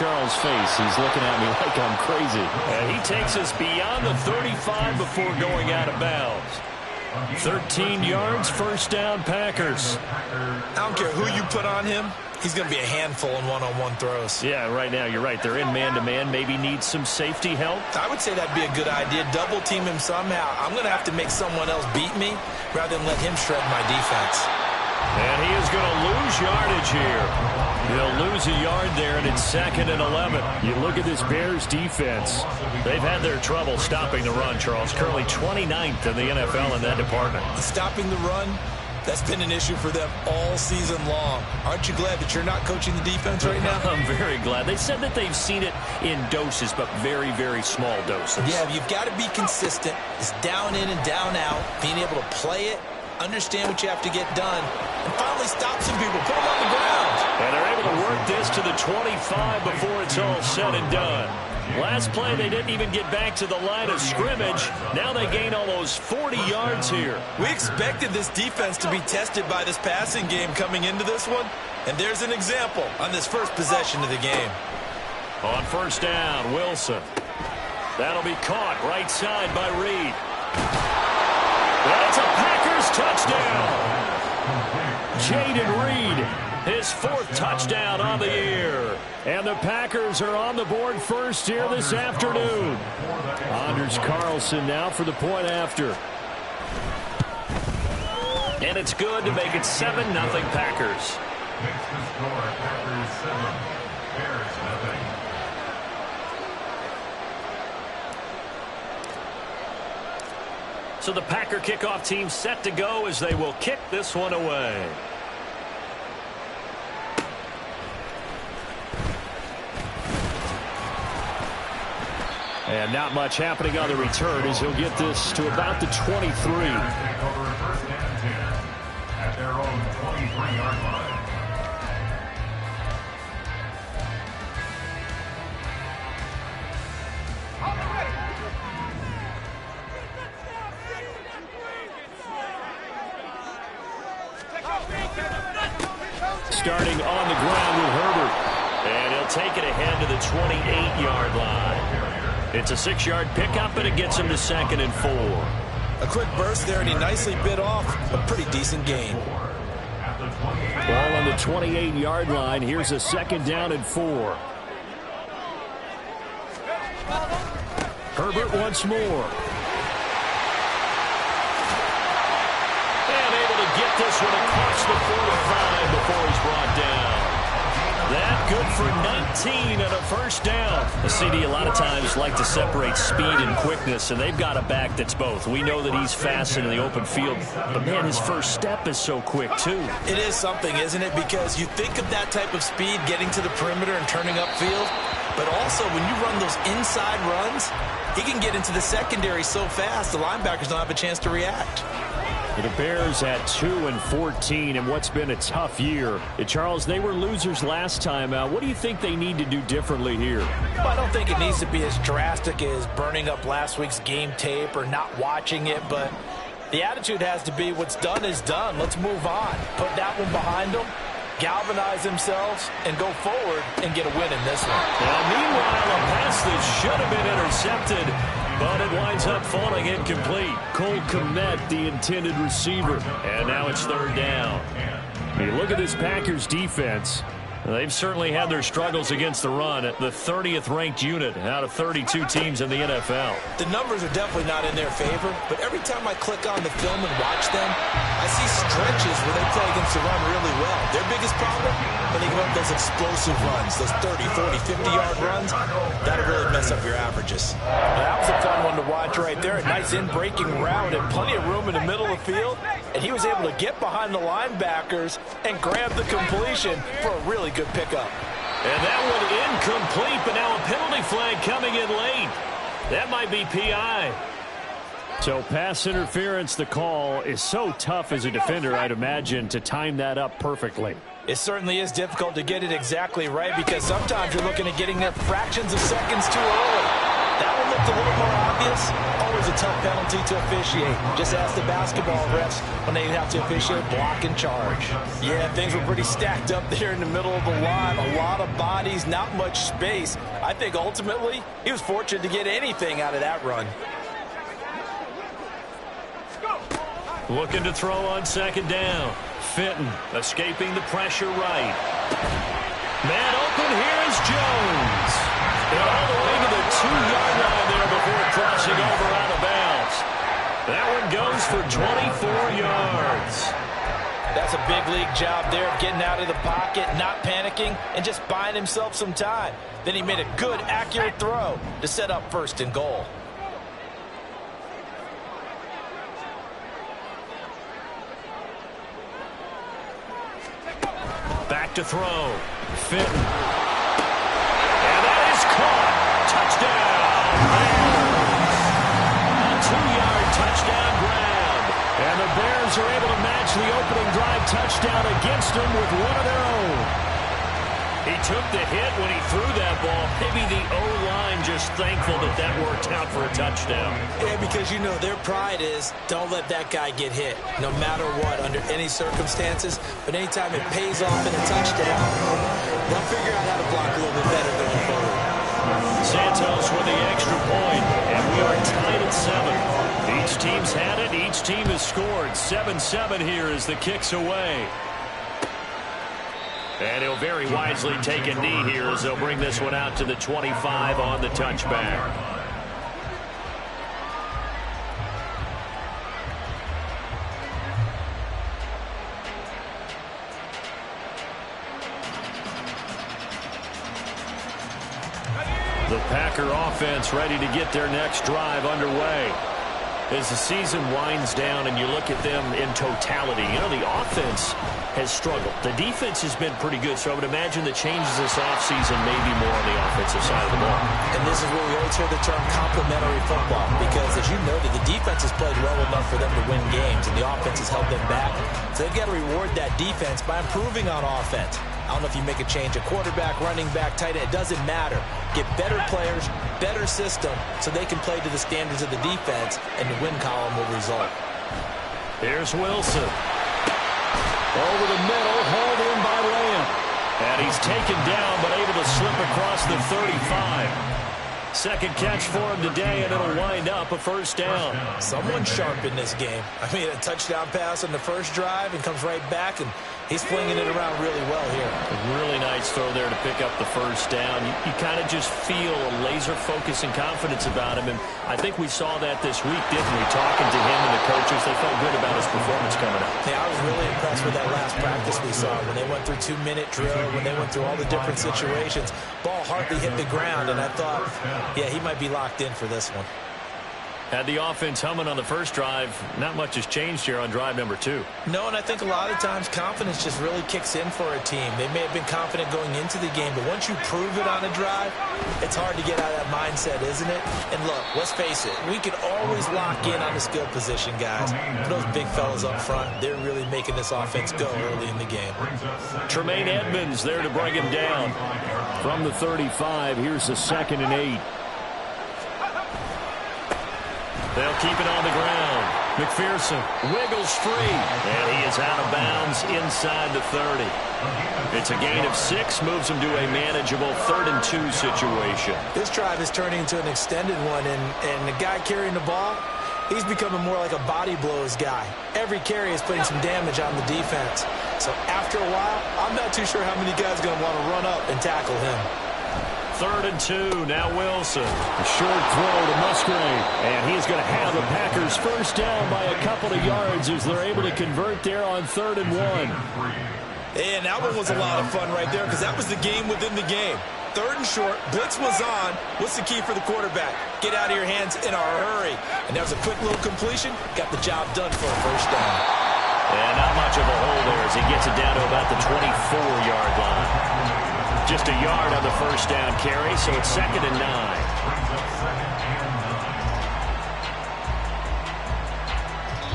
Charles' face. He's looking at me like I'm crazy. And he takes us beyond the 35 before going out of bounds. 13 yards, first down, Packers. I don't care who you put on him. He's going to be a handful in one-on-one throws. Yeah, right now, you're right. They're in man-to-man. Maybe needs some safety help. I would say that'd be a good idea. Double team him somehow. I'm going to have to make someone else beat me rather than let him shred my defense. And he is going to lose yardage here. He'll lose a yard there, and it's 2nd and 11. You look at this Bears defense. They've had their trouble stopping the run, Charles. Currently 29th in the NFL in that department. Stopping the run, that's been an issue for them all season long. Aren't you glad that you're not coaching the defense right now? I'm very glad. They said that they've seen it in doses, but very, very small doses. Yeah, you've got to be consistent. It's down in and down out. Being able to play it, understand what you have to get done, and finally stop some people, put them on the ground. And they're able to work this to the 25 before it's all said and done. Last play, they didn't even get back to the line of scrimmage. Now they gain almost 40 yards here. We expected this defense to be tested by this passing game coming into this one, and there's an example on this first possession of the game. On first down, Wilson. That'll be caught right side by Reed. And it's a Packers touchdown. Jayden Reed, his 4th touchdown on the year. And the Packers are on the board first here this afternoon. Anders Carlson now for the point after. And it's good to make it 7-0 Packers. So the Packer kickoff team set to go as they will kick this one away. And not much happening on the return as he'll get this to about the 23. At their own 23-yard line. Starting on the ground with Herbert. And he'll take it ahead to the 28-yard line. It's a 6-yard pickup, and it gets him to 2nd and 4. A quick burst there, and he nicely bit off a pretty decent gain. Ball on the 28-yard line. Here's a 2nd down and 4. Herbert once more. And able to get this one across the 45 before he's brought down. That good for 19 and a first down. The CD a lot of times like to separate speed and quickness, and they've got a back that's both. We know that he's fast in the open field, but man, his first step is so quick too. It is something, isn't it? Because you think of that type of speed getting to the perimeter and turning upfield, but also when you run those inside runs, he can get into the secondary so fast the linebackers don't have a chance to react. The Bears at 2-14 in what's been a tough year. Charles, they were losers last time out. What do you think they need to do differently here? Well, I don't think it needs to be as drastic as burning up last week's game tape or not watching it, but the attitude has to be what's done is done. Let's move on. Put that one behind them, galvanize themselves, and go forward and get a win in this one. Now, meanwhile, a pass that should have been intercepted, but it winds up falling incomplete. Cole Kmet, the intended receiver. And now it's 3rd down. You look at this Packers defense. They've certainly had their struggles against the run at the 30th ranked unit out of 32 teams in the NFL. The numbers are definitely not in their favor, but every time I click on the film and watch them, I see stretches where they play against the run really well. Their biggest problem, when they give up those explosive runs, those 30, 40, 50-yard runs, that'll really mess up your averages. That was a fun one to watch right there. A nice in-breaking route and plenty of room in the middle of the field, and he was able to get behind the linebackers and grab the completion for a really good pickup. And that one incomplete, but now a penalty flag coming in late. That might be PI. So pass interference, the call is so tough as a defender, I'd imagine, to time that up perfectly. It certainly is difficult to get it exactly right because sometimes you're looking at getting there fractions of seconds too early. That one looked a little more obvious. Always a tough penalty to officiate. Just ask the basketball refs when they have to officiate block and charge. Yeah, things were pretty stacked up there in the middle of the line. A lot of bodies, not much space. I think ultimately he was fortunate to get anything out of that run. Looking to throw on second down. Fenton escaping the pressure right. Man open, here is Jones. And all the way to the 2-yard line there before crossing over out of bounds. That one goes for 24 yards. That's a big league job there of getting out of the pocket, not panicking, and just buying himself some time. Then he made a good, accurate throw to set up 1st and goal. Back to throw. Fenton. And that is caught. Touchdown. A 2-yard touchdown grab. And the Bears are able to match the opening drive touchdown against them with one of their own. He took the hit when he threw that ball. Maybe the O-line just thankful that that worked out for a touchdown. Yeah, because, you know, their pride is don't let that guy get hit, no matter what, under any circumstances. But anytime it pays off in a touchdown, they'll figure out how to block a little bit better going forward. Santos with the extra point, and we are tied at 7. Each team's had it. Each team has scored. 7-7 here as the kick's away. And he'll very wisely take a knee here as they'll bring this one out to the 25 on the touchback. The Packer offense ready to get their next drive underway. As the season winds down and you look at them in totality, you know, the offense has struggled. The defense has been pretty good, so I would imagine the changes this offseason may be more on the offensive side of the ball. And this is where we always hear the term complementary football, because as you noted, the defense has played well enough for them to win games, and the offense has held them back. So they've got to reward that defense by improving on offense. I don't know if you make a change, a quarterback, running back, tight end, it doesn't matter. Get better players, better system, so they can play to the standards of the defense, and the win column will result. Here's Wilson. Over the middle, hauled in by Lamb. And he's taken down, but able to slip across the 35. Second catch for him today, and it'll wind up a 1st down. Someone sharp in this game. I mean, a touchdown pass on the first drive and comes right back, and he's flinging it around really well here. A really nice throw there to pick up the 1st down. You kind of just feel a laser focus and confidence about him, and I think we saw that this week, didn't we? Talking to him and the coaches, they felt good about his performance coming up. Yeah, I was really impressed with that last practice we saw when they went through 2-minute drill, when they went through all the different situations. Ball hardly hit the ground, and I thought, yeah, he might be locked in for this one. Had the offense humming on the first drive. Not much has changed here on drive number 2. No, and I think a lot of times confidence just really kicks in for a team. They may have been confident going into the game, but once you prove it on a drive, it's hard to get out of that mindset, isn't it? And look, let's face it, we can always lock in on the skill position, guys. Those big fellas up front, they're really making this offense go early in the game. Tremaine Edmonds there to bring him down. From the 35, here's the 2nd and 8. They'll keep it on the ground. McPherson wiggles free, and he is out of bounds inside the 30. It's a gain of 6, moves him to a manageable 3rd and 2 situation. This drive is turning into an extended one, and the guy carrying the ball, he's becoming more like a body blows guy. Every carry is putting some damage on the defense. So after a while, I'm not too sure how many guys are going to want to run up and tackle him. 3rd and 2, now Wilson. A short throw to Musgrave. And he's going to have the Packers 1st down by a couple of yards as they're able to convert there on 3rd and 1. And that one was a lot of fun right there because that was the game within the game. 3rd and short, blitz was on. What's the key for the quarterback? Get out of your hands in a hurry. And that was a quick little completion. Got the job done for a 1st down. And not much of a hole there as he gets it down to about the 24-yard line. Just a yard on the 1st down carry, so it's 2nd and 9.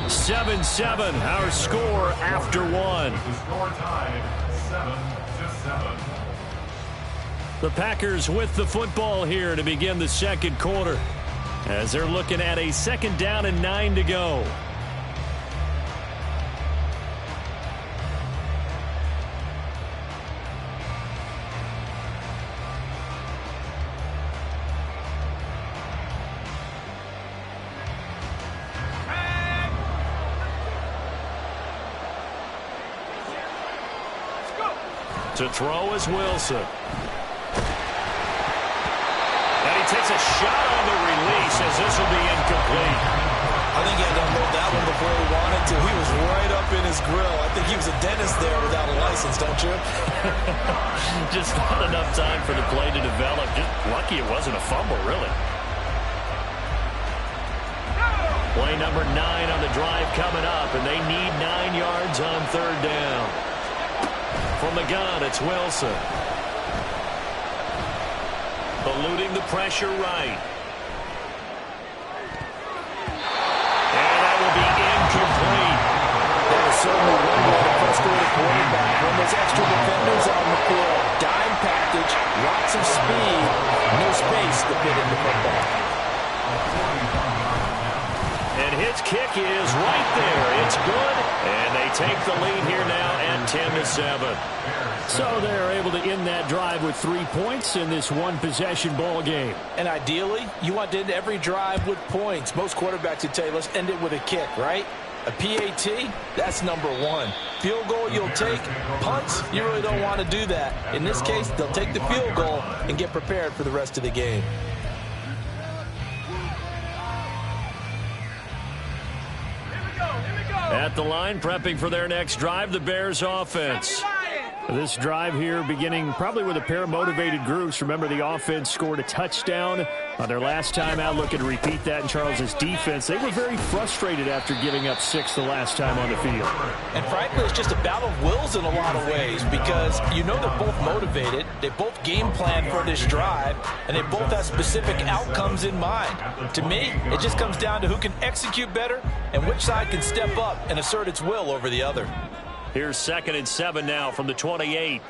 (7-7), our score after 1. The score tied 7-7. The Packers with the football here to begin the second quarter, as they're looking at a 2nd down and 9 to go. To throw is Wilson. And he takes a shot on the release as this will be incomplete. I think he had to unload that one before he wanted to. He was right up in his grill. I think he was a dentist there without a license, don't you? Just not enough time for the play to develop. Just lucky it wasn't a fumble, really. Play number 9 on the drive coming up, and they need 9 yards on 3rd down. From the gun, it's Wilson. Eluding the pressure right. And that will be incomplete. That is certainly one way to frustrate a quarterback. When there's extra defenders on the field, dime package, lots of speed, no space to fit in the football. And his kick is right there. It's good. And they take the lead here now at 10-7. So they're able to end that drive with 3 points in this one-possession ball game. And ideally, you want to end every drive with points. Most quarterbacks would tell you, let's end it with a kick, right? A PAT, that's number 1. Field goal, you'll take. Punts, you really don't want to do that. In this case, they'll take the field goal and get prepared for the rest of the game. At the line, prepping for their next drive, the Bears offense. This drive here beginning probably with a pair of motivated groups. Remember, the offense scored a touchdown on their last time out. Looking to repeat that in Charles' defense. They were very frustrated after giving up 6 the last time on the field. And frankly, it's just a battle of wills in a lot of ways, because you know they're both motivated. They both game plan for this drive, and they both have specific outcomes in mind. To me, it just comes down to who can execute better and which side can step up and assert its will over the other. Here's 2nd and 7 now from the 28.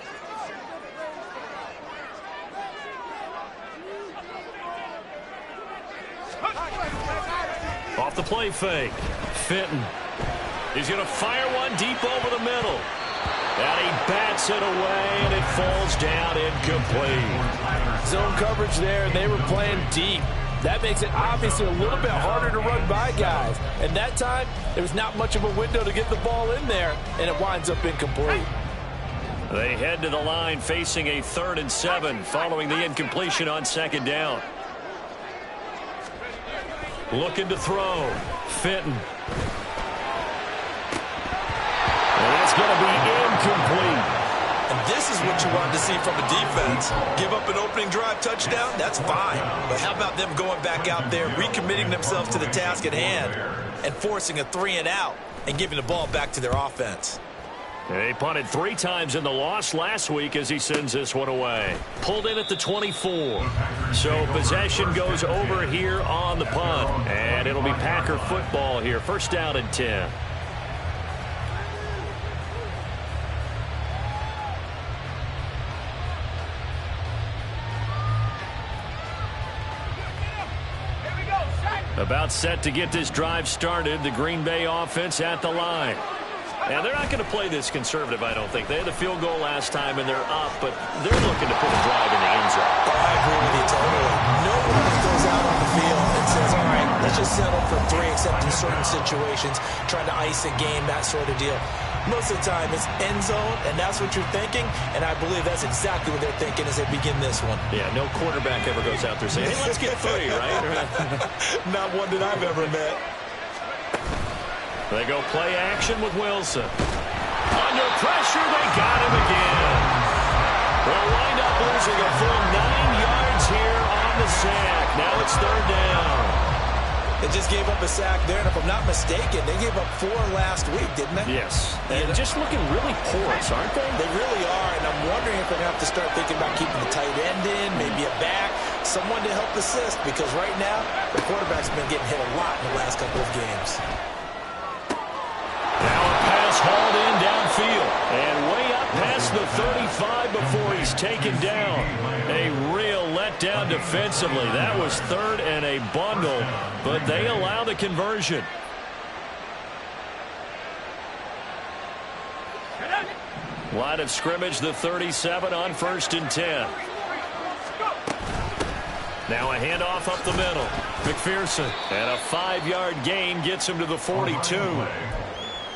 Off the play fake. Fenton. He's going to fire one deep over the middle. And he bats it away, and it falls down incomplete. Zone coverage there, and they were playing deep. That makes it obviously a little bit harder to run by guys. And that time, there was not much of a window to get the ball in there, and it winds up incomplete. They head to the line facing a 3rd and 7 following the incompletion on 2nd down. Looking to throw. Fenton. And it's going to be incomplete. And this is what you want to see from a defense. Give up an opening drive touchdown, that's fine. But how about them going back out there, recommitting themselves to the task at hand, and forcing a 3-and-out and giving the ball back to their offense? They punted 3 times in the loss last week as he sends this one away. Pulled in at the 24. So possession goes over here on the punt. And it'll be Packer football here. 1st down and 10. About set to get this drive started. The Green Bay offense at the line. And they're not going to play this conservative, I don't think. They had a field goal last time, and they're up, but they're looking to put a drive in the end zone. Oh, I agree with you totally. No one goes out on the field and says, all right, let's just settle for 3, except in certain situations, trying to ice a game, that sort of deal. Most of the time, it's end zone, and that's what you're thinking, and I believe that's exactly what they're thinking as they begin this one. Yeah, no quarterback ever goes out there saying, hey, let's get 3, right? Not one that I've ever met. They go play action with Wilson. Under pressure, they got him again. They'll wind up losing a full 9 yards here on the sack. Now it's 3rd down. They just gave up a sack there, and if I'm not mistaken, they gave up 4 last week, didn't they? Yes. And just looking really porous, aren't they? They really are, and I'm wondering if they're going to have to start thinking about keeping the tight end in, maybe a back, someone to help assist, because right now, the quarterback's been getting hit a lot in the last couple of games. Now a pass hauled in field. And way up past the 35 before he's taken down. A real letdown defensively. That was third and a bundle, but they allow the conversion. Line of scrimmage, the 37 on 1st and 10. Now a handoff up the middle. McPherson. And a 5-yard gain gets him to the 42.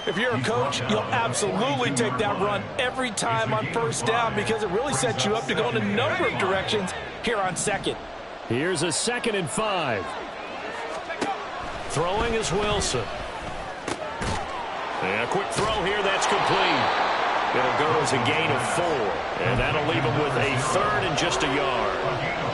If you're a coach, you'll absolutely take that run every time on 1st down because it really sets you up to go in a number of directions here on 2nd. Here's a 2nd and 5. Throwing is Wilson. And a quick throw here, that's complete. It'll go as a gain of 4, and that'll leave him with a 3rd and just a yard.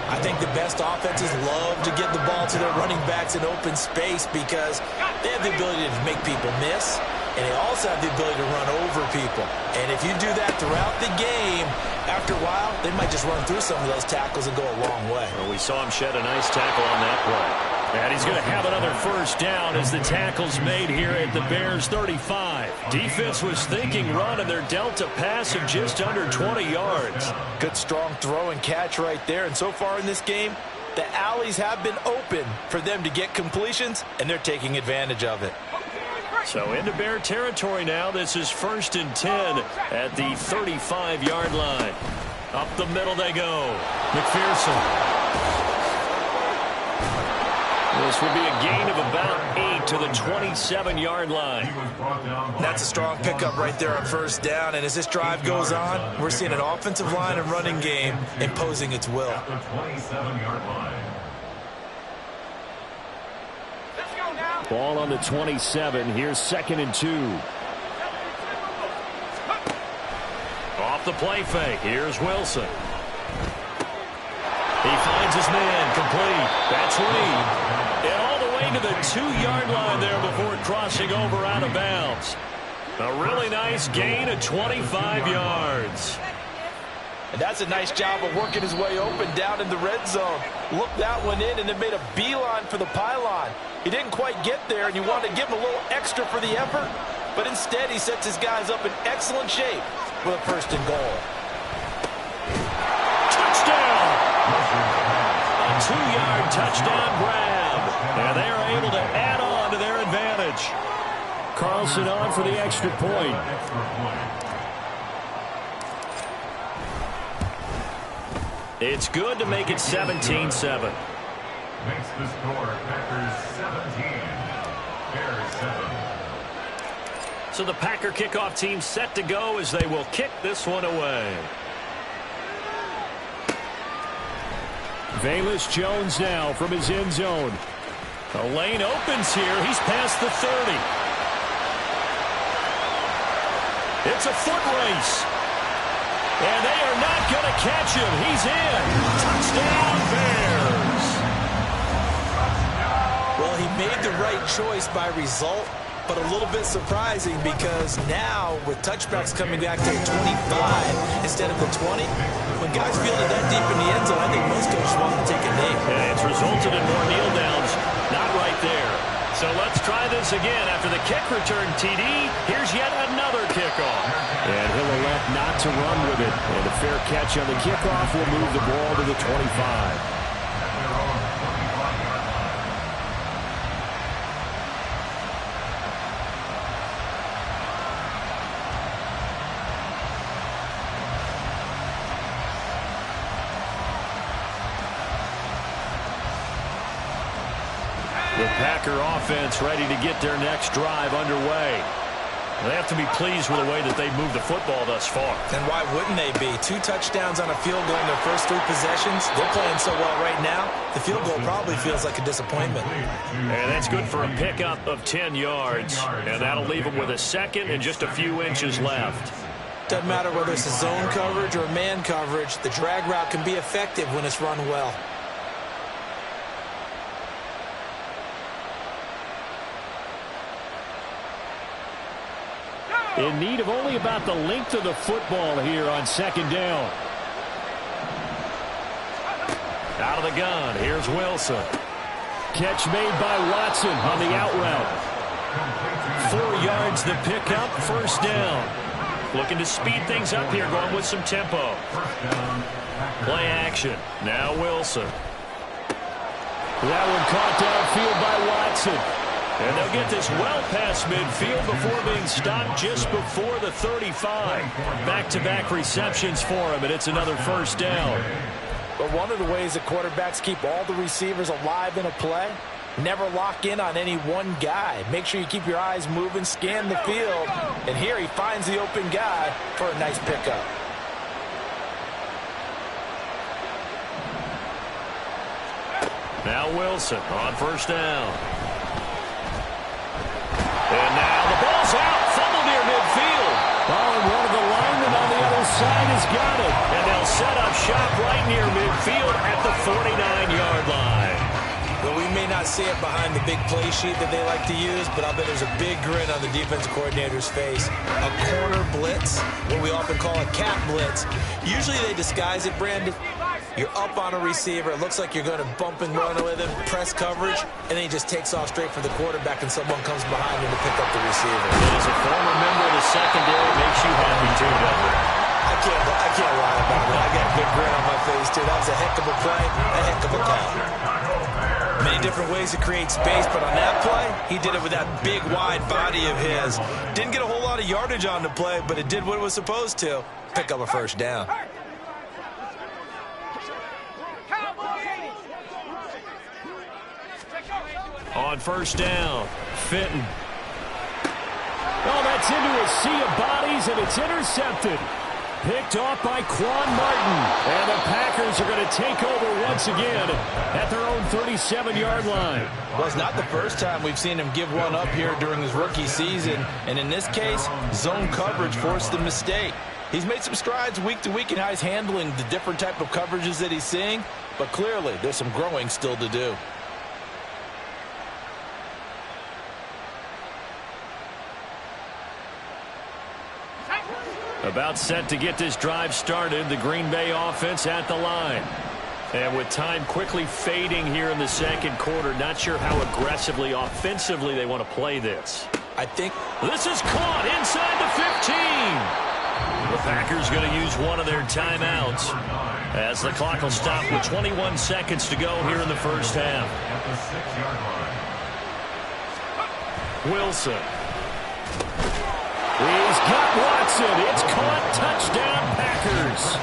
I think the best offenses love to get the ball to their running backs in open space because they have the ability to make people miss, and they also have the ability to run over people. And if you do that throughout the game, after a while, they might just run through some of those tackles and go a long way. Well, we saw him shed a nice tackle on that play. And he's going to have another 1st down as the tackle's made here at the Bears 35. Defense was thinking run, and they're dealt a pass of just under 20 yards. Good strong throw and catch right there. And so far in this game, the alleys have been open for them to get completions, and they're taking advantage of it. So into Bear territory now. This is 1st and 10 at the 35-yard line. Up the middle they go. McPherson. This will be a gain of about 8 to the 27-yard line. That's a strong pickup right there on 1st down. And as this drive goes on, we're seeing an offensive line and running game imposing its will. Ball on the 27. Here's 2nd and 2. Off the play fake. Here's Wilson. He finds his man. Complete. That's Reed. And all the way to the 2-yard line there before crossing over out of bounds. A really nice gain of 25 yards. And that's a nice job of working his way open down in the red zone. Looked that one in and then made a beeline for the pylon. He didn't quite get there, and you wanted to give him a little extra for the effort. But instead, he sets his guys up in excellent shape with a 1st and goal. Touchdown! A 2-yard touchdown grab. And they are able to add on to their advantage. Carlson on for the extra point. It's good to make it 17-7. Makes the score Packers 17, Bears 7. So the Packer kickoff team set to go as they will kick this one away. Velus Jones now from his end zone. The lane opens here. He's past the 30. It's a foot race. And they are not going to catch him. He's in. Touchdown, Bears. Well, he made the right choice by result, but a little bit surprising because now with touchbacks coming back to the 25 instead of the 20, when guys feel it that deep in the end zone, I think most coaches want to take a knee. And it's resulted in more kneel downs. Not right there. So let's try this again. After the kick return TD, here's yet another kickoff. And he'll elect not to run with it. And a fair catch on the kickoff will move the ball to the 25. The Packer offense ready to get their next drive underway. They have to be pleased with the way that they've moved the football thus far. And why wouldn't they be? 2 touchdowns on a field goal in their first 3 possessions. They're playing so well right now, the field goal probably feels like a disappointment. And that's good for a pickup of 10 yards. And that'll leave them with a 2nd and just a few inches left. Doesn't matter whether it's a zone coverage or man coverage, the drag route can be effective when it's run well. In need of only about the length of the football here on 2nd down. Out of the gun, here's Wilson. Catch made by Watson on the out route. 4 yards the pickup, 1st down. Looking to speed things up here, going with some tempo. Play action. Now Wilson. That one caught downfield by Watson. And they'll get this well past midfield before being stopped just before the 35. Back-to-back receptions for him, and it's another first down. But one of the ways that quarterbacks keep all the receivers alive in a play, never lock in on any one guy. Make sure you keep your eyes moving, scan the field. And here he finds the open guy for a nice pickup. Now Wilson on first down. And now the ball's out. Fumble near midfield. Oh, and one of the linemen on the other side has got it. And they'll set up shop right near midfield at the 49-yard line. Well, we may not see it behind the big play sheet that they like to use, but I'll bet there's a big grin on the defensive coordinator's face. A corner blitz, what we often call a cat blitz. Usually they disguise it, Brandon. You're up on a receiver. It looks like you're going to bump and run with him, press coverage, and then he just takes off straight for the quarterback, and someone comes behind him to pick up the receiver. As a former member of the secondary, it makes you happy too, doesn't it? I can't lie about it. I got a big grin on my face, too. That was a heck of a play, a heck of a call. Many different ways to create space, but on that play, he did it with that big, wide body of his. Didn't get a whole lot of yardage on the play, but it did what it was supposed to. Pick up a first down. On first down, Fenton. Oh, that's into a sea of bodies, and it's intercepted. Picked off by Quan Martin. And the Packers are going to take over once again at their own 37-yard line. Well, it's not the first time we've seen him give one up here during his rookie season. And in this case, zone coverage forced the mistake. He's made some strides week to week in how he's handling the different type of coverages that he's seeing. But clearly, there's some growing still to do. About set to get this drive started, the Green Bay offense at the line. And with time quickly fading here in the second quarter, not sure how aggressively, offensively they want to play this. I think this is caught inside the 15. The Packers going to use one of their timeouts as the clock will stop with 21 seconds to go here in the first half. Wilson. He's got Watson. It's caught. Touchdown, Packers.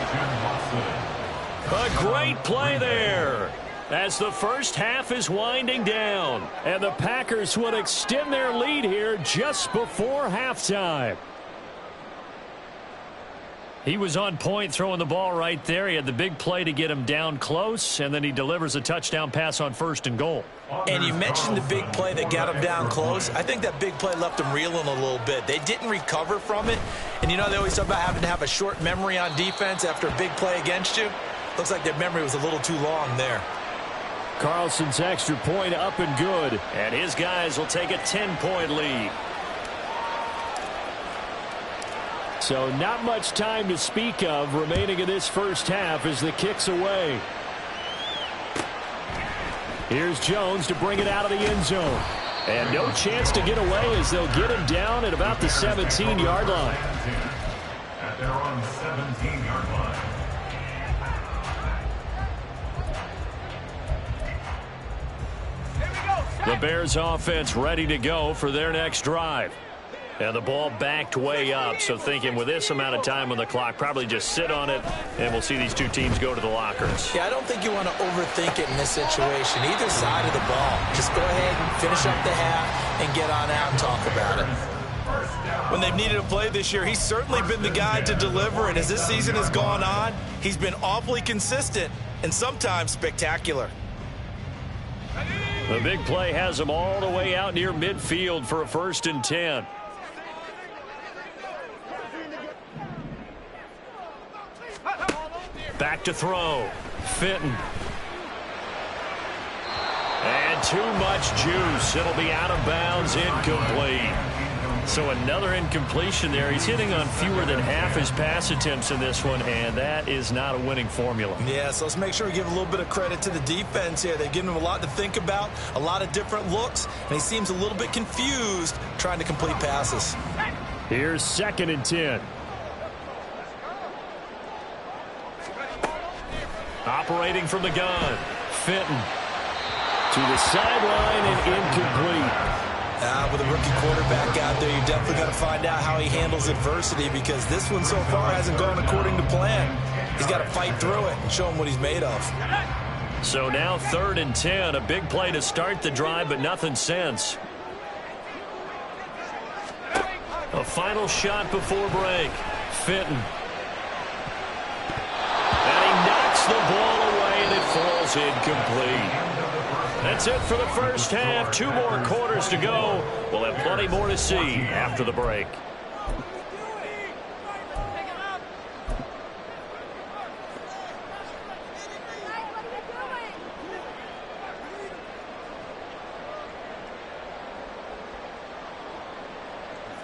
A great play there as the first half is winding down. And the Packers would extend their lead here just before halftime. He was on point throwing the ball right there. He had the big play to get him down close, and then he delivers a touchdown pass on first and goal. And you mentioned the big play that got him down close. I think that big play left him reeling a little bit. They didn't recover from it. And you know they always talk about having to have a short memory on defense after a big play against you. Looks like their memory was a little too long there. Carlson's extra point up and good. And his guys will take a 10-point lead. So not much time to speak of remaining in this first half as the kick's away. Here's Jones to bring it out of the end zone. And no chance to get away as they'll get him down at about the 17-yard line. At their own 17-yard line. The Bears offense ready to go for their next drive. And the ball backed way up, so thinking with this amount of time on the clock, probably just sit on it, and we'll see these two teams go to the lockers. Yeah, I don't think you want to overthink it in this situation. Either side of the ball. Just go ahead and finish up the half and get on out and talk about it. When they've needed a play this year, he's certainly been the guy to deliver, and as this season has gone on, he's been awfully consistent and sometimes spectacular. The big play has him all the way out near midfield for a 1st and 10. Back to throw. Fenton. And too much juice. It'll be out of bounds, incomplete. So another incompletion there. He's hitting on fewer than half his pass attempts in this one, and that is not a winning formula. Yeah, so let's make sure we give a little bit of credit to the defense here. They've given him a lot to think about, a lot of different looks, and he seems a little bit confused trying to complete passes. Here's 2nd and 10. Operating from the gun, Fenton. To the sideline and incomplete. With a rookie quarterback out there, you definitely got to find out how he handles adversity, because this one so far hasn't gone according to plan. He's got to fight through it and show him what he's made of. So now 3rd and 10, a big play to start the drive, but nothing since. A final shot before break. Fenton. And he knocks the ball away, and it falls incomplete. That's it for the first half. 2 more quarters to go. We'll have plenty more to see after the break.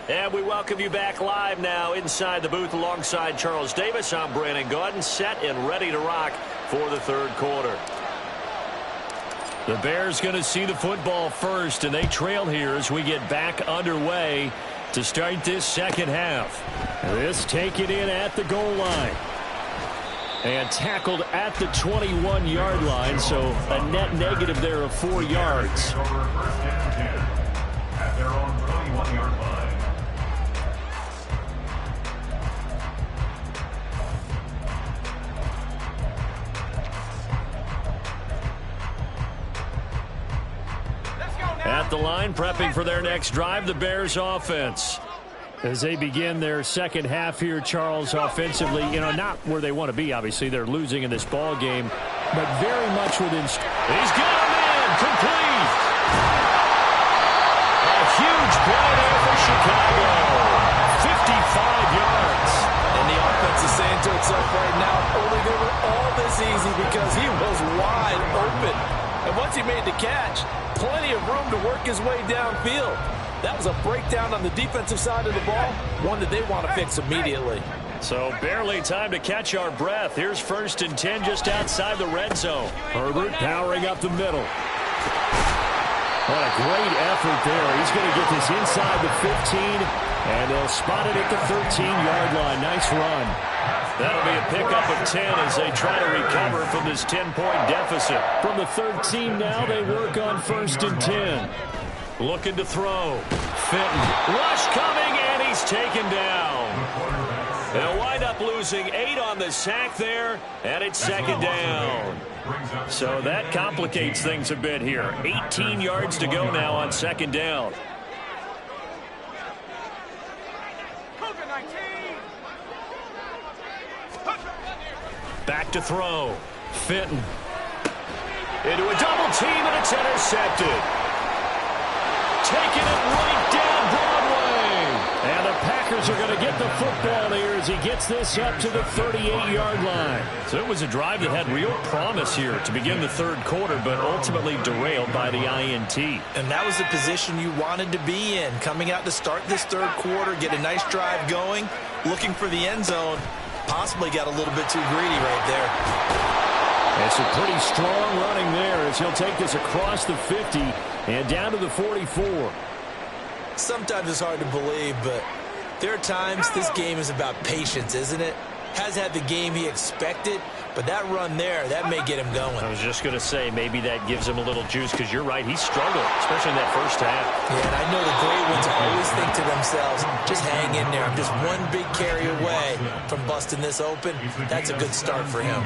And we welcome you back live now inside the booth alongside Charles Davis. I'm Brandon Gaudin, set and ready to rock for the 3rd quarter. The Bears going to see the football first, and they trail here as we get back underway to start this second half. This taken in at the goal line. And tackled at the 21-yard line, so a net negative there of 4 yards. At their own 21-yard line. At the line, prepping for their next drive, the Bears offense. As they begin their second half here, Charles, offensively, not where they want to be, obviously. They're losing in this ball game, but very much within. He's got him in, complete. A huge play there for Chicago. 55 yards. And the offense is saying to itself right now, only they were all this easy because he was wide open. And once he made the catch, plenty of room to work his way downfield. That was a breakdown on the defensive side of the ball, one that they want to fix immediately. So barely time to catch our breath. Here's 1st and 10 just outside the red zone. Herbert powering up the middle. What a great effort there. He's going to get this inside the 15, and they'll spot it at the 13-yard line. Nice run. That'll be a pickup of 10 as they try to recover from this 10-point deficit. From the 13 now, they work on 1st and 10. Looking to throw. Fenton. Rush coming, and he's taken down. They'll wind up losing 8 on the sack there, and it's 2nd down. So that complicates things a bit here. 18 yards to go now on 2nd down. Back to throw. Fenton. Into a double team, and it's intercepted. Taking it right down Broadway. And the Packers are going to get the football here as he gets this up to the 38-yard line. So it was a drive that had real promise here to begin the 3rd quarter, but ultimately derailed by the INT. And that was the position you wanted to be in. Coming out to start this 3rd quarter, get a nice drive going, looking for the end zone. Possibly got a little bit too greedy right there. It's a pretty strong running there as he'll take this across the 50 and down to the 44. Sometimes it's hard to believe, but there are times this game is about patience, isn't it? Has had the game he expected, but that run there, that may get him going. I was just going to say, maybe that gives him a little juice, because you're right, he struggled, especially in that first half. Yeah, and I know the great ones always think to themselves, just hang in there. I'm just one big carry away from busting this open. That's a good start for him.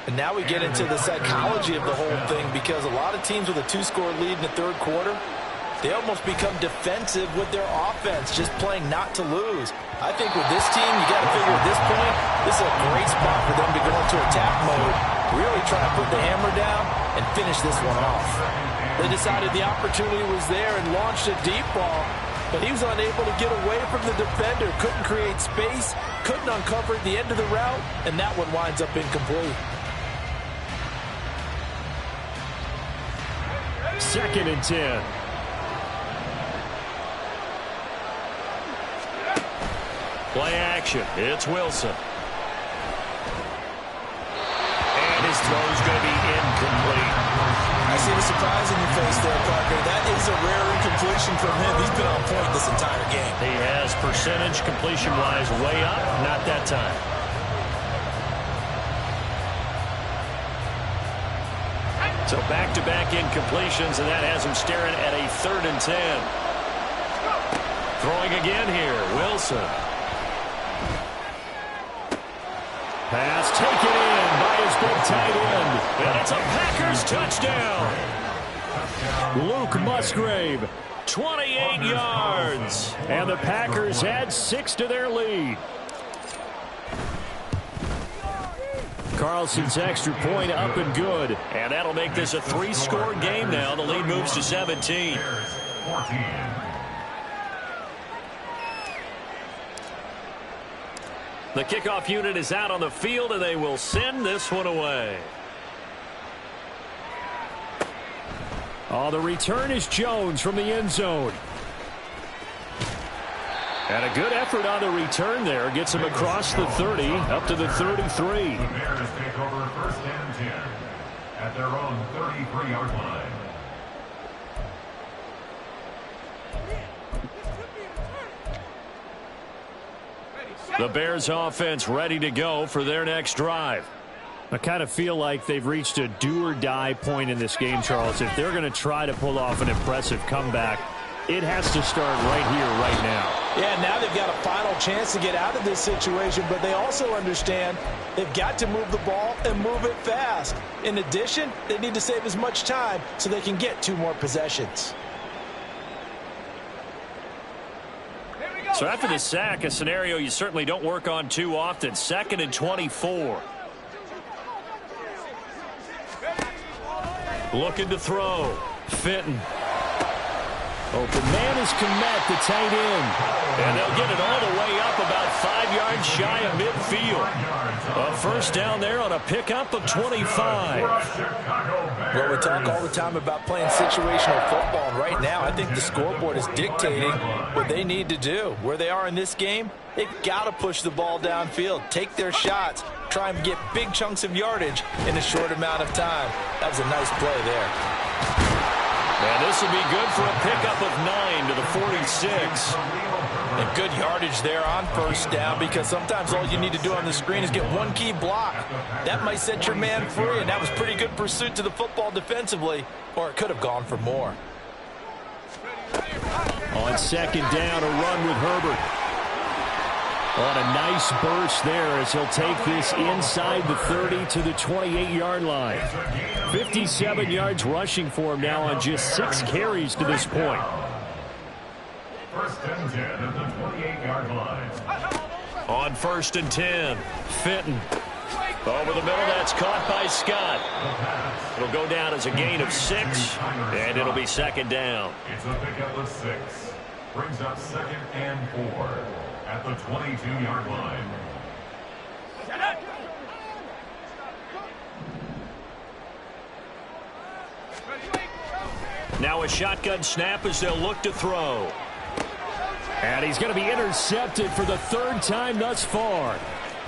And now we get into the psychology of the whole thing, because a lot of teams with a 2-score lead in the 3rd quarter, they almost become defensive with their offense, just playing not to lose. I think with this team, you got to figure at this point, this is a great spot for them to go into attack mode, really try to put the hammer down and finish this one off. They decided the opportunity was there and launched a deep ball, but he was unable to get away from the defender, couldn't create space, couldn't uncover at the end of the route, and that one winds up incomplete. 2nd and 10. Play action. It's Wilson. And his throw's going to be incomplete. I see the surprise in your face there, Parker. That is a rare incompletion from him. He's been on point this entire game. He has percentage completion-wise way up. Not that time. So back-to-back incompletions, and that has him staring at a 3rd and 10. Throwing again here, Wilson. Pass taken in by his big tight end. And it's a Packers touchdown. Luke Musgrave. 28 yards. And the Packers add 6 to their lead. Carlson's extra point up and good. And that'll make this a 3-score game now. The lead moves to 17. The kickoff unit is out on the field, and they will send this one away. Oh, the return is Jones from the end zone. And a good effort on the return there. Gets him across the 30, up to the 33. The Bears take over 1st and 10 at their own 33-yard line. The Bears offense ready to go for their next drive. I kind of feel like they've reached a do-or-die point in this game, Charles. If they're going to try to pull off an impressive comeback, it has to start right here, right now. Yeah, now they've got a final chance to get out of this situation, but they also understand they've got to move the ball and move it fast. In addition, they need to save as much time so they can get 2 more possessions. So after the sack, a scenario you certainly don't work on too often. 2nd and 24. Looking to throw. Fitton. Open man is Kmet, the tight end. And they'll get it all the way up about 5 yards shy of midfield. A 1st down there on a pickup of 25. Well, we talk all the time about playing situational football, and right now I think the scoreboard is dictating what they need to do. Where they are in this game, they've got to push the ball downfield, take their shots, try and get big chunks of yardage in a short amount of time. That was a nice play there. And this will be good for a pickup of 9 to the 46. And good yardage there on 1st down, because sometimes all you need to do on the screen is get 1 key block. That might set your man free, and that was pretty good pursuit to the football defensively, or it could have gone for more. On 2nd down, a run with Herbert. On a nice burst there as he'll take this inside the 30 to the 28-yard line. 57 yards rushing for him now on just 6 carries to this point. 1st and 10 at the 28-yard line. On 1st and 10, Fitton. Over the middle, that's caught by Scott. It'll go down as a gain of 6, and it'll be 2nd down. It's a pickup of 6. Brings up 2nd and 4 at the 22-yard line. Now a shotgun snap as they'll look to throw. And he's going to be intercepted for the 3rd time thus far.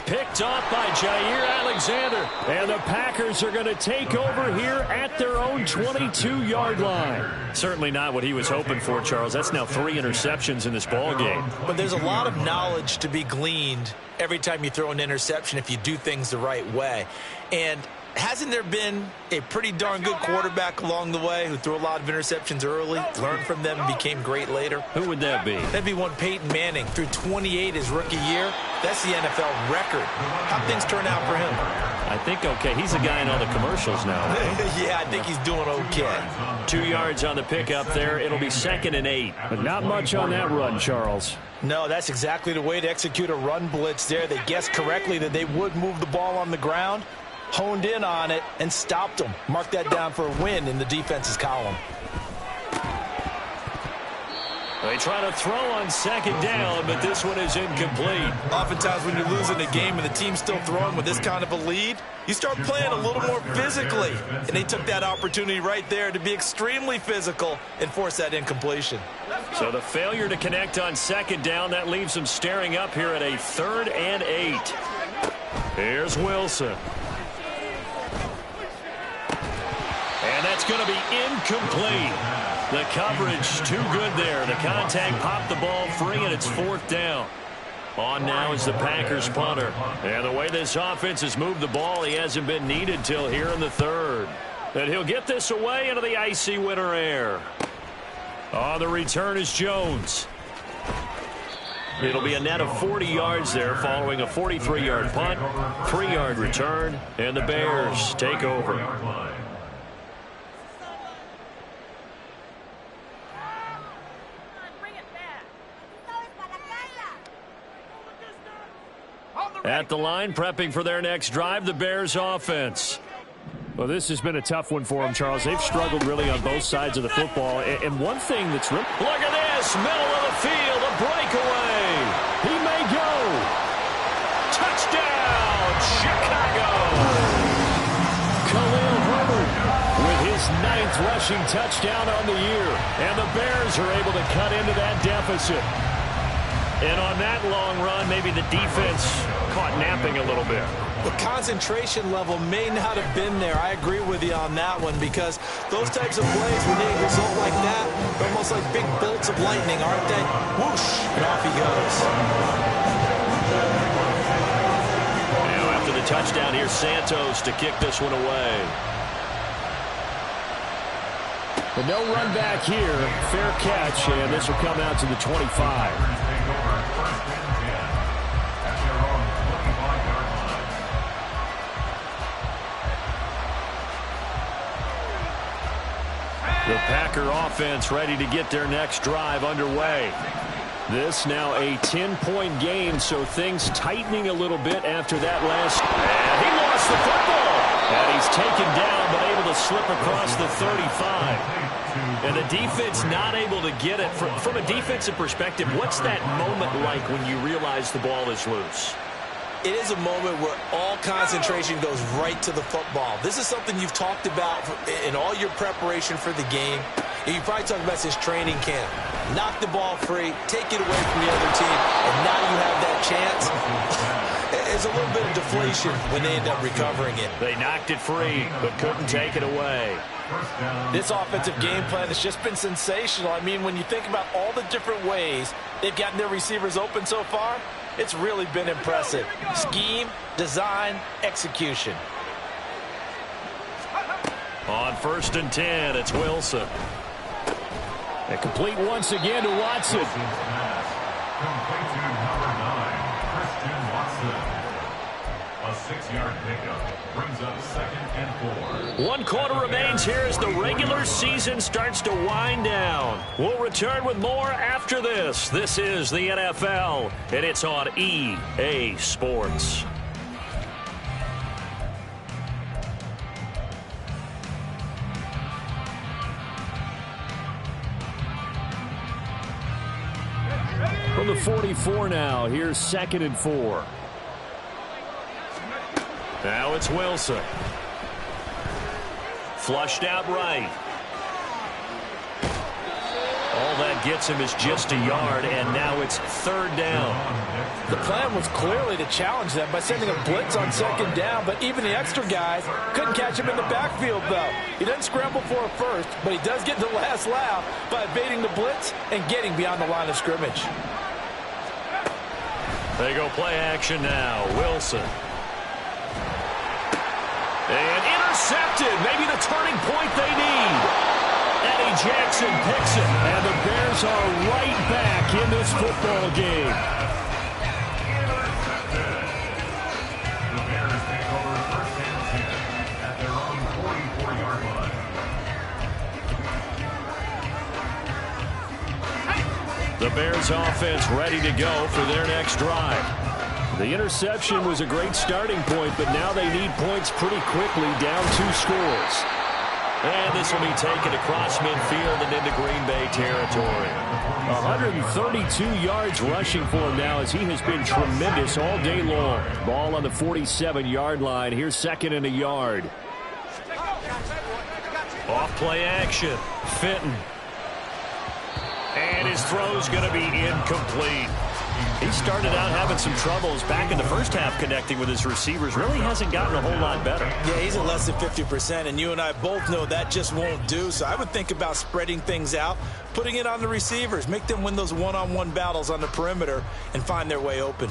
Picked off by Jair Alexander. And the Packers are going to take over here at their own 22-yard line. Certainly not what he was hoping for, Charles. That's now 3 interceptions in this ball game. But there's a lot of knowledge to be gleaned every time you throw an interception if you do things the right way. And hasn't there been a pretty darn good quarterback along the way who threw a lot of interceptions early, learned from them, and became great later? Who would that be? That'd be one Peyton Manning. Threw 28 his rookie year. That's the NFL record. How'd things turn out for him? I think okay. He's a guy in all the commercials now. Yeah, I think he's doing okay. 2 yards on the pickup there. It'll be 2nd and 8. But not much on that run, Charles. No, that's exactly the way to execute a run blitz there. They guessed correctly that they would move the ball on the ground, honed in on it, and stopped them. Mark that down for a win in the defense's column. They try to throw on 2nd down, but this one is incomplete. Oftentimes when you're losing a game and the team's still throwing with this kind of a lead, you start playing a little more physically. And they took that opportunity right there to be extremely physical and force that incompletion. So the failure to connect on 2nd down, that leaves them staring up here at a 3rd and 8. Here's Wilson. And that's going to be incomplete. The coverage too good there. The contact popped the ball free, and it's 4th down. On now is the Packers punter. And the way this offense has moved the ball, he hasn't been needed till here in the 3rd. And he'll get this away into the icy winter air. On the return is Jones. It'll be a net of 40 yards there following a 43-yard punt, 3-yard return, and the Bears take over. At the line, prepping for their next drive, the Bears offense. Well, this has been a tough one for them, Charles. They've struggled really on both sides of the football. And one thing that's really... Look at this, middle of the field, a breakaway. He may go. Touchdown, Chicago. Khalil Herbert with his 9th rushing touchdown on the year. And the Bears are able to cut into that deficit. And on that long run, maybe the defense caught napping a little bit. The concentration level may not have been there. I agree with you on that one because those types of plays, when they result like that, they're almost like big bolts of lightning, aren't they? Whoosh, and off he goes. Now after the touchdown, here's Santos to kick this one away. But no run back here. Fair catch, and this will come out to the 25. The Packer offense ready to get their next drive underway. This now a 10-point game, so things tightening a little bit after that last. And he lost the football. And he's taken down, but able to slip across the 35. And the defense not able to get it. From a defensive perspective, what's that moment like when you realize the ball is loose? It is a moment where all concentration goes right to the football. This is something you've talked about in all your preparation for the game. And you probably talked about since training camp. Knock the ball free, take it away from the other team, and now you have that chance. There's a little bit of deflation when they end up recovering it. They knocked it free, but couldn't take it away. This offensive game plan has just been sensational. I mean, when you think about all the different ways they've gotten their receivers open so far, it's really been impressive. Scheme, design, execution. On 1st and 10, it's Wilson. And complete once again to Watson. Complete to number 9, Christian Watson. A 6-yard pickup brings up 2nd and 4. 1 quarter remains here as the regular season starts to wind down. We'll return with more after this. This is the NFL, and it's on EA Sports. From the 44 now, here's 2nd and 4. Now it's Wilson. Flushed out right. All that gets him is just a yard, and now it's 3rd down. The plan was clearly to challenge them by sending a blitz on 2nd down, but even the extra guys couldn't catch him in the backfield, though. He doesn't scramble for a first, but he does get the last laugh by evading the blitz and getting beyond the line of scrimmage. They go play action now. Wilson. And intercepted. Maybe the turning point they need. Eddie Jackson picks it. And the Bears are right back in this football game. The Bears take over 1st and 10 at their own 44-yard line. The Bears offense ready to go for their next drive. The interception was a great starting point, but now they need points pretty quickly, down 2 scores. And this will be taken across midfield and into Green Bay territory. 132 yards rushing for him now as he has been tremendous all day long. Ball on the 47-yard line. Here's 2nd and a yard. Off play action. Fenton. And his throw's going to be incomplete. He started out having some troubles back in the first half connecting with his receivers. Really hasn't gotten a whole lot better. Yeah, he's at less than 50%, and you and I both know that just won't do. So I would think about spreading things out, putting it on the receivers, make them win those one-on-one battles on the perimeter and find their way open.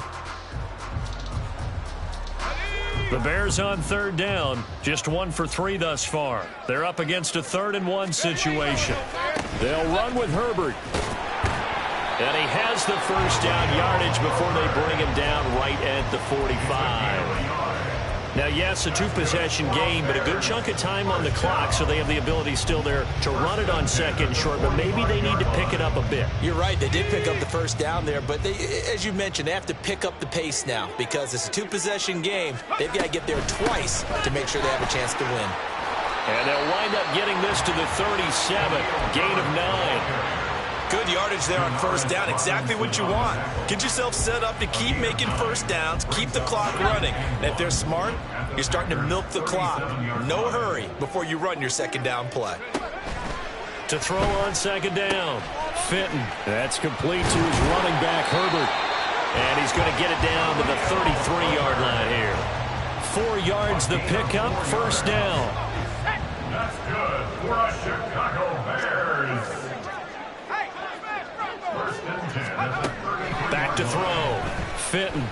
The Bears on third down, just 1 for 3 thus far. They're up against a 3rd-and-1 situation. They'll run with Herbert. And he has the first down yardage before they bring him down right at the 45. Now, yes, a 2-possession game, but a good chunk of time on the clock, so they have the ability still there to run it on 2nd and short, but maybe they need to pick it up a bit. You're right. They did pick up the first down there, but they, as you mentioned, they have to pick up the pace now because it's a 2-possession game. They've got to get there twice to make sure they have a chance to win. And they'll wind up getting this to the 37, gain of 9. Good yardage there on first down. Exactly what you want. Get yourself set up to keep making first downs, keep the clock running. And if they're smart, you're starting to milk the clock. No hurry before you run your 2nd down play. To throw on 2nd down, Fenton. That's complete to his running back, Herbert. And he's going to get it down to the 33-yard line here. 4 yards the pickup, first down. That's good for a Chicago Bears. Back to throw. Fenton.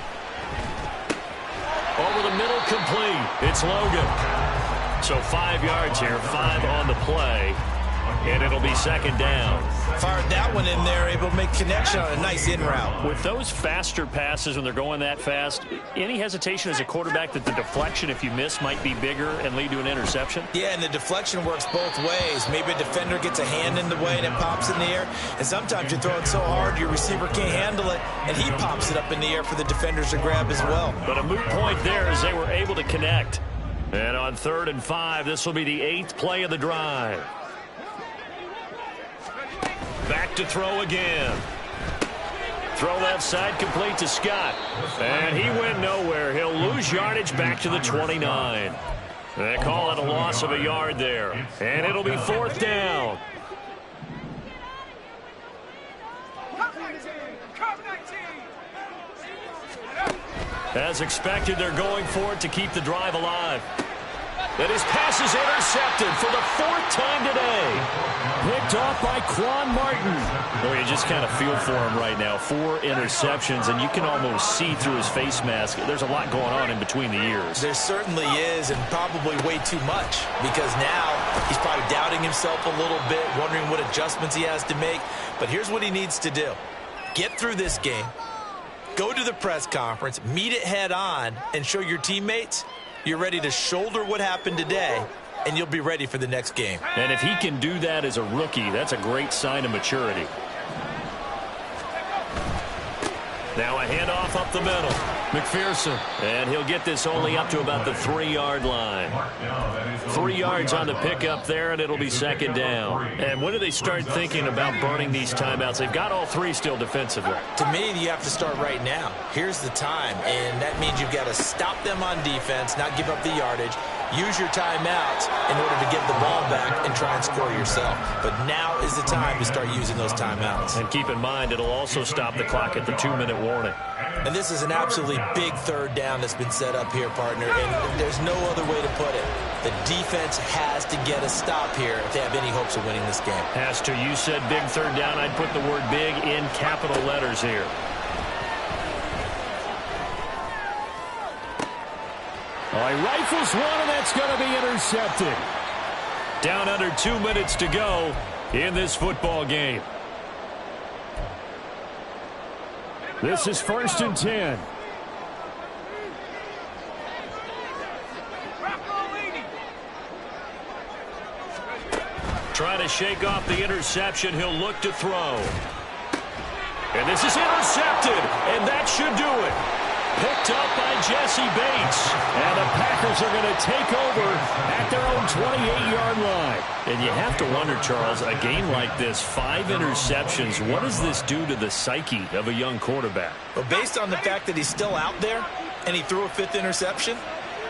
Over the middle, complete. It's Logan. So 5 yards here, 5 on the play. And it'll be 2nd down. Fired that one in there, able to make connection on a nice in route. With those faster passes when they're going that fast, any hesitation as a quarterback that the deflection, if you miss, might be bigger and lead to an interception? Yeah, and the deflection works both ways. Maybe a defender gets a hand in the way and it pops in the air. And sometimes you throw it so hard your receiver can't handle it, and he pops it up in the air for the defenders to grab as well. But a moot point there as they were able to connect. And on 3rd and 5, this will be the 8th play of the drive. Back to throw again. Throw left side, complete to Scott. And he went nowhere. He'll lose yardage back to the 29. They call it a loss of a yard there. And it'll be 4th down. As expected, they're going for it to keep the drive alive. And his pass is intercepted for the 4th time today. Picked off by Quan Martin. Well, you just kind of feel for him right now. 4 interceptions, and you can almost see through his face mask. There's a lot going on in between the ears. There certainly is, and probably way too much, because now he's probably doubting himself a little bit, wondering what adjustments he has to make. But here's what he needs to do. Get through this game, go to the press conference, meet it head on, and show your teammates you're ready to shoulder what happened today, and you'll be ready for the next game. And if he can do that as a rookie, that's a great sign of maturity. Now a handoff up the middle. McPherson. And he'll get this only up to about the 3-yard line. 3 yards on the pickup there, and it'll be 2nd down. And when do they start thinking about burning these timeouts? They've got all 3 still defensively. To me, you have to start right now. Here's the time, and that means you've got to stop them on defense, not give up the yardage, use your timeouts in order to get the ball back and try and score yourself. But now is the time to start using those timeouts. And keep in mind, it'll also stop the clock at the 2-minute warning. And this is an absolutely big 3rd down that's been set up here, partner, and there's no other way to put it. The defense has to get a stop here if they have any hopes of winning this game. Has to. You said big 3rd down. I'd put the word big in capital letters here. Oh, he rifles one, and that's going to be intercepted. Down under 2 minutes to go in this football game. This is 1st and 10. Trying to shake off the interception. He'll look to throw. And this is intercepted, and that should do it. Picked up by Jesse Bates. And the Packers are going to take over at their own 28-yard line. And you have to wonder, Charles, a game like this, 5 interceptions, what does this do to the psyche of a young quarterback? Well, based on the fact that he's still out there and he threw a 5th interception,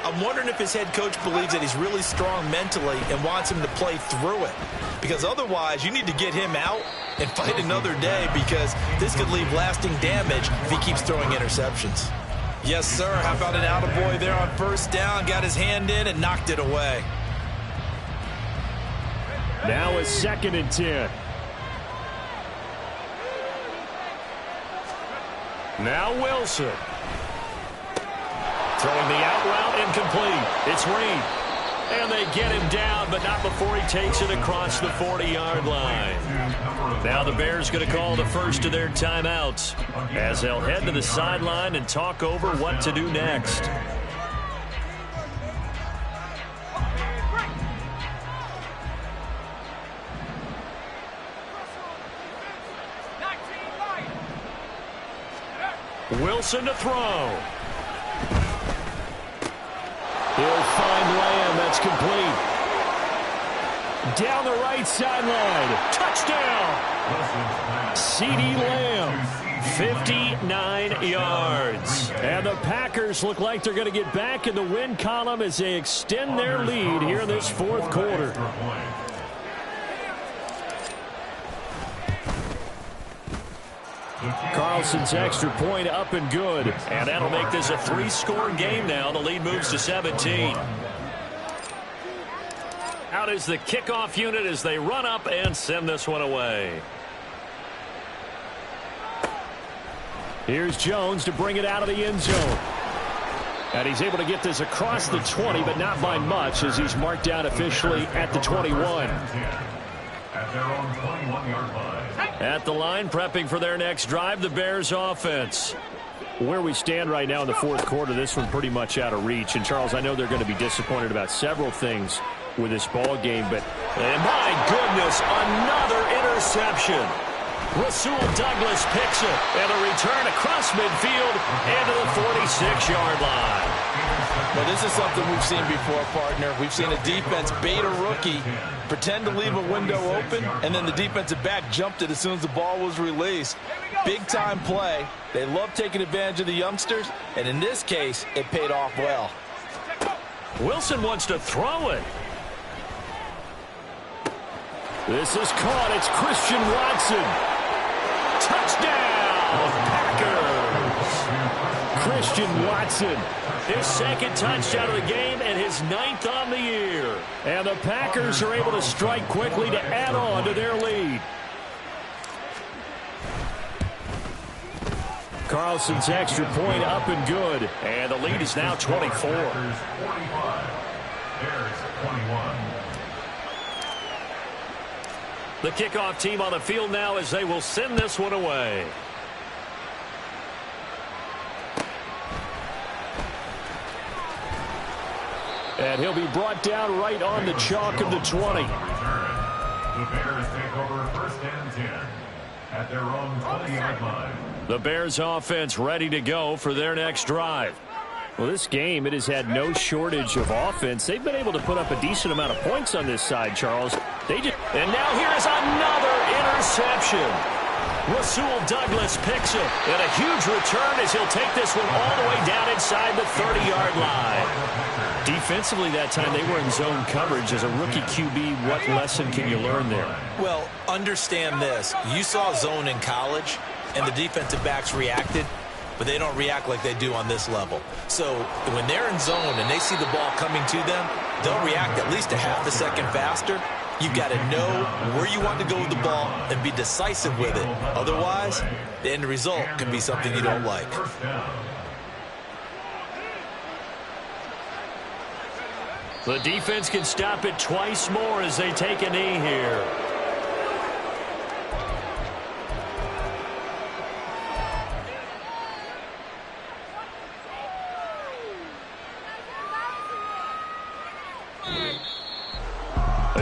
I'm wondering if his head coach believes that he's really strong mentally and wants him to play through it. Because otherwise, you need to get him out and fight another day, because this could leave lasting damage if he keeps throwing interceptions. Yes, sir. How about an attaboy there on 1st down? Got his hand in and knocked it away. Now it's 2nd and 10. Now Wilson. Throwing the out route incomplete. It's Reed. And they get him down, but not before he takes it across the 40-yard line. Now the Bears going to call the first of their timeouts as they'll head to the sideline and talk over what to do next. Wilson to throw. He'll find Lamb. That's complete. Down the right sideline. Touchdown. CeeDee Lamb. 59 yards. And the Packers look like they're going to get back in the win column as they extend their lead here in this fourth quarter. Carlson's extra point up and good. And that'll make this a 3-score game now. The lead moves to 17. Out is the kickoff unit as they run up and send this one away. Here's Jones to bring it out of the end zone. And he's able to get this across the 20, but not by much as he's marked down officially at the 21. At their own 21-yard line. At the line, prepping for their next drive, the Bears offense. Where we stand right now in the fourth quarter, this one pretty much out of reach. And, Charles, I know they're going to be disappointed about several things with this ball game, but... And my goodness, another interception. Rasul Douglas picks it, and a return across midfield and to the 46-yard line. Well, this is something we've seen before, partner. We've seen a defense bait a rookie, pretend to leave a window open, and then the defensive back jumped it as soon as the ball was released. Big-time play. They love taking advantage of the youngsters, and in this case, it paid off well. Wilson wants to throw it. This is caught. It's Christian Watson. Touchdown, Packers. Christian Watson. His second touchdown of the game and his 9th on the year. And the Packers are able to strike quickly to add on to their lead. Carlson's extra point up and good. And the lead is now 24. Packers 45. Bears 21. The kickoff team on the field now as they will send this one away. And he'll be brought down right on the chalk of the 20. The Bears take over first and 10 at their own 20-yard line. The Bears offense ready to go for their next drive. Well, this game, it has had no shortage of offense. They've been able to put up a decent amount of points on this side, Charles. And now here is another interception. Rasul Douglas picks it. And a huge return as he'll take this one all the way down inside the 30-yard line. Defensively that time, they were in zone coverage. As a rookie QB, what lesson can you learn there? Well, understand this. You saw zone in college, and the defensive backs reacted, but they don't react like they do on this level. So when they're in zone and they see the ball coming to them, they'll react at least a half a second faster. You've got to know where you want to go with the ball and be decisive with it. Otherwise, the end result can be something you don't like. The defense can stop it twice more as they take a knee here.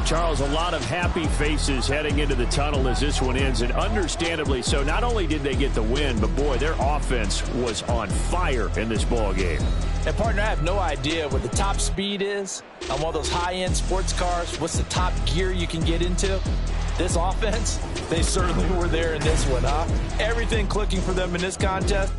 Charles, a lot of happy faces heading into the tunnel as this one ends, and understandably so. Not only did they get the win, but boy, their offense was on fire in this ball game. And partner, I have no idea what the top speed is on one of those high-end sports cars. What's the top gear you can get into? This offense, they certainly were there in this one, huh? Everything clicking for them in this contest.